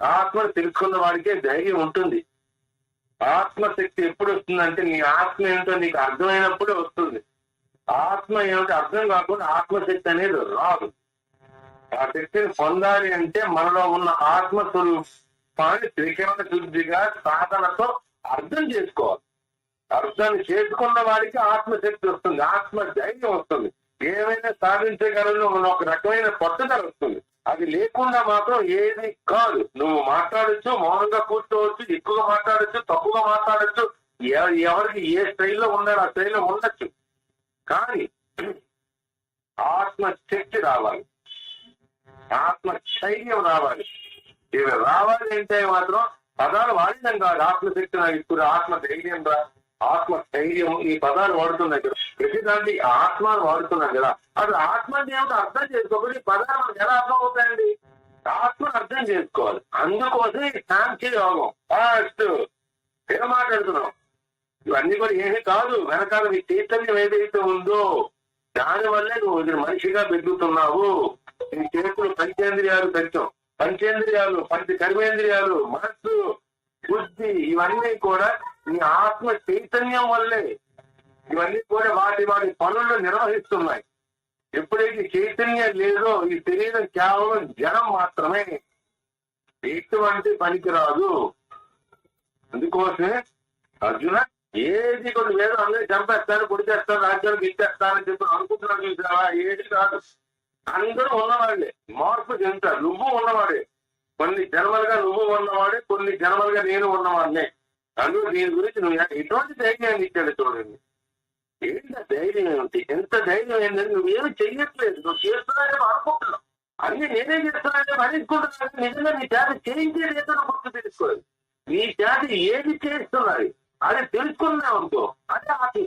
ఆత్మను తెలుసుకున్న వాడికే ధైర్యం ఉంటుంది. ఆత్మశక్తి ఎప్పుడు వస్తుందంటే నీ ఆత్మ ఏమిటో నీకు అర్థమైనప్పుడే వస్తుంది. ఆత్మ ఏమిటో అర్థం కాకుండా ఆత్మశక్తి అనేది రాదు. ఆ శక్తిని పొందాలి అంటే మనలో ఉన్న ఆత్మస్వరూపాన్ని త్రికరణ శుద్ధిగా సాధనతో అర్థం చేసుకోవాలి. అర్థం చేసుకున్న వాడికి ఆత్మశక్తి వస్తుంది, ఆత్మ ధైర్యం వస్తుంది, ఏమైనా సాధించగలను ఒక రకమైన పట్టుదల వస్తుంది. అది లేకుండా మాత్రం ఏది కాదు. నువ్వు మాట్లాడచ్చు, మౌనంగా కూర్చోవచ్చు, ఎక్కువగా మాట్లాడచ్చు, తప్పుగా మాట్లాడచ్చు, ఎవరికి ఏ స్టైల్లో ఉండాలో ఆ స్టైల్లో ఉండొచ్చు. కానీ ఆత్మశక్తి రావాలి, ఆత్మస్థైర్యం రావాలి. ఇవి రావాలి అంటే మాత్రం పదాలు వాడినాం కాదు. ఆత్మశక్తి నాకు ఇప్పుడు ఆత్మధైర్యం రా, ఆత్మస్థైర్యం, ఈ పదాలు వాడుతున్నాయి కదా, ప్రతిదాన్ని ఆత్మను వాడుతున్నాం కదా. అది ఆత్మని ఏమిటో అర్థం చేసుకోవాలి. ఈ పదాలు మనకు ఎలా అర్థం అవుతాయండి? ఆత్మను అర్థం చేసుకోవాలి. అందుకోసం ఈ సాంఖ్య యోగం ఫస్ట్ ఏం మాట్లాడుతున్నాం. ఇవన్నీ కూడా ఏమీ కాదు, వెనకాల నీ చైతన్యం ఏదైతే ఉందో దాని వల్లే నువ్వు మనిషిగా పెరుగుతున్నావు. నీ చేతులు పంచేంద్రియాలు పెంచాం, పంచేంద్రియాలు, పంచ కర్మేంద్రియాలు, మనస్సు, బుద్ధి, ఇవన్నీ కూడా నీ ఆత్మ చైతన్యం వల్లే. ఇవన్నీ కూడా వాటి వాటి పనులను నిర్వహిస్తున్నాయి. ఎప్పుడైతే చైతన్యం లేదో ఈ శరీరం కేవలం జనం మాత్రమే, ఎటువంటి పనికిరాదు. అందుకోసమే అర్జున ఏది కొన్ని వేరు అందరూ చంపేస్తాను, పొడి చేస్తాను, రాజ్యానికి ఇచ్చేస్తానని చెప్పి అనుకుంటున్నాను చూసావా? ఏది కాదు, అందరూ ఉన్నవాళ్ళే, మార్పు చెందుతారు. నువ్వు ఉన్నవాడే, కొన్ని జన్మలుగా నువ్వు ఉన్నవాడే, కొన్ని జన్మలుగా నేను ఉన్నవాడినే. అందుకు దీని గురించి నువ్వు ఎటువంటి ధైర్యాన్ని ఇచ్చాడు చూడండి. ఏంటి ధైర్యం ఏమిటి? ఎంత ధైర్యం ఏంటంటే నువ్వేమి చెయ్యట్లేదు, నువ్వు చేస్తున్నానేమో అనుకుంటున్నావు, అన్ని నేనే చేస్తున్నానే అనుకుంటున్నాను. నిజంగా నీ చేత చేయించేది ఏదో గుర్తు తెలుసుకోవాలి. నీ చేత ఏది చేస్తున్నది అది తెలుసుకున్నావు అనుకో, అదే ఆత్మ